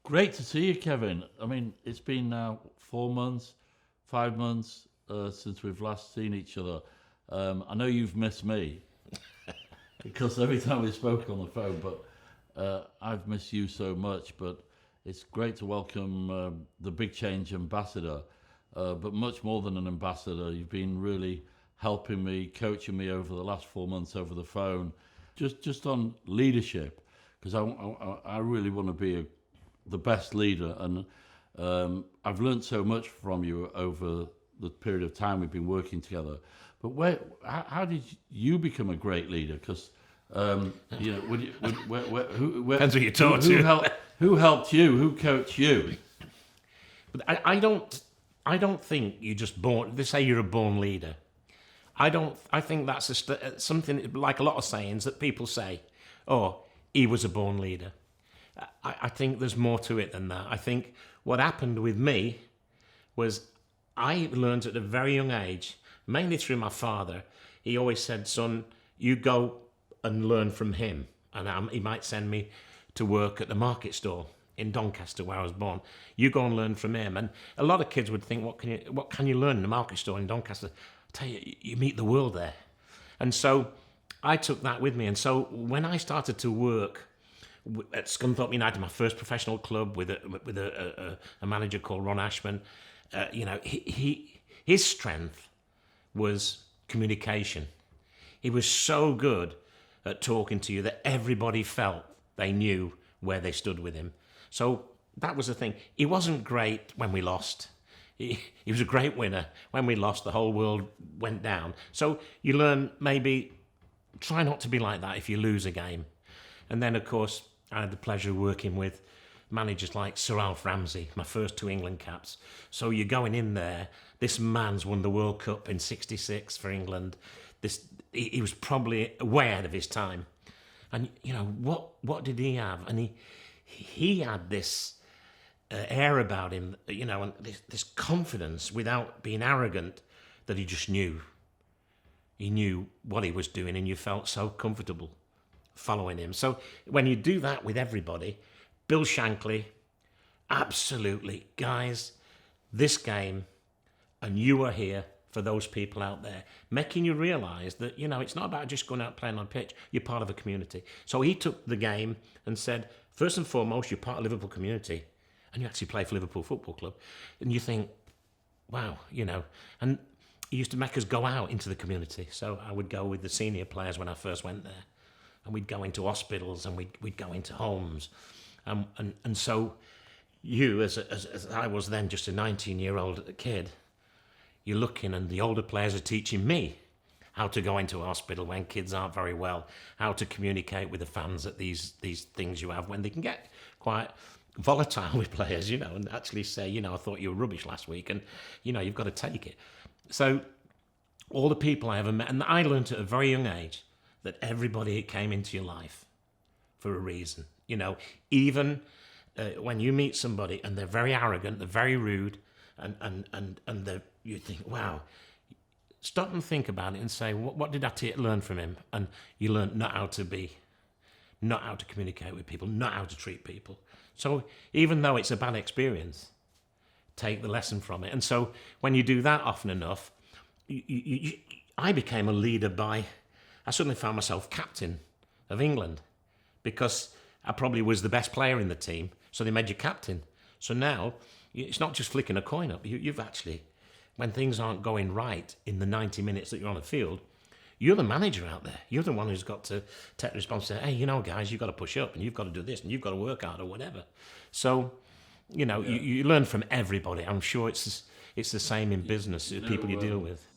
Great to see you, Kevin. I mean, it's been now 4 months, 5 months since we've last seen each other. I know you've missed me because every time we spoke on the phone, but I've missed you so much. But it's great to welcome the BigChange ambassador, but much more than an ambassador. You've been really helping me, coaching me over the last 4 months over the phone, just on leadership, because I really want to be the best leader, and I've learned so much from you over the period of time we've been working together. But how did you become a great leader? Because depends who you talk to. Who helped you? Who coached you? But I don't think you're just born. They say you're a born leader. I think that's something like a lot of sayings that people say. Oh, he was a born leader. I think there's more to it than that. I think what happened with me was I learned at a very young age, mainly through my father. He always said, son, you go and learn from him. And he might send me to work at the market stall in Doncaster, where I was born. You go and learn from him. And a lot of kids would think, what can you learn in the market stall in Doncaster? I tell you, you meet the world there. And so I took that with me. And so when I started to work at Scunthorpe United, my first professional club, with a manager called Ron Ashman, his strength was communication. He was so good at talking to you that everybody felt they knew where they stood with him. So that was the thing. He wasn't great when we lost. He was a great winner. When we lost, the whole world went down. So you learn, maybe try not to be like that if you lose a game. And then, of course, I had the pleasure of working with managers like Sir Alf Ramsey, my first 2 England caps. So you're going in there. This man's won the World Cup in '66 for England. He was probably way ahead of his time. And, what did he have? And he had this air about him, and this confidence without being arrogant, that he just knew. He knew what he was doing, and you felt so comfortable following him. So when you do that with everybody, Bill Shankly, absolutely, guys, this game, and you are here for those people out there, making you realise that, it's not about just going out playing on pitch, you're part of a community. So he took the game and said, first and foremost, you're part of the Liverpool community, and you actually play for Liverpool Football Club. And you think, wow, and he used to make us go out into the community. So I would go with the senior players when I first went there, and we'd go into hospitals, and we'd go into homes. And so you, as I was then just a 19-year-old kid, you're looking, and the older players are teaching me how to go into a hospital when kids aren't very well, how to communicate with the fans at these things you have when they can get quite volatile with players, and actually say, I thought you were rubbish last week, and, you've got to take it. So all the people I ever met, and I learned at a very young age that everybody came into your life for a reason. Even when you meet somebody and they're very arrogant, they're very rude, and you think, wow, stop and think about it and say, what did I learn from him? And you learn not how to communicate with people, not how to treat people. So even though it's a bad experience, take the lesson from it. And so when you do that often enough, I became a leader I suddenly found myself captain of England, because I probably was the best player in the team, so they made you captain. So now, it's not just flicking a coin up. You've actually, when things aren't going right in the 90 minutes that you're on the field, you're the manager out there. You're the one who's got to take the responsibility. Hey, guys, you've got to push up, and you've got to do this, and you've got to work hard, or whatever. So, you learn from everybody. I'm sure it's the same in business, the people you deal with.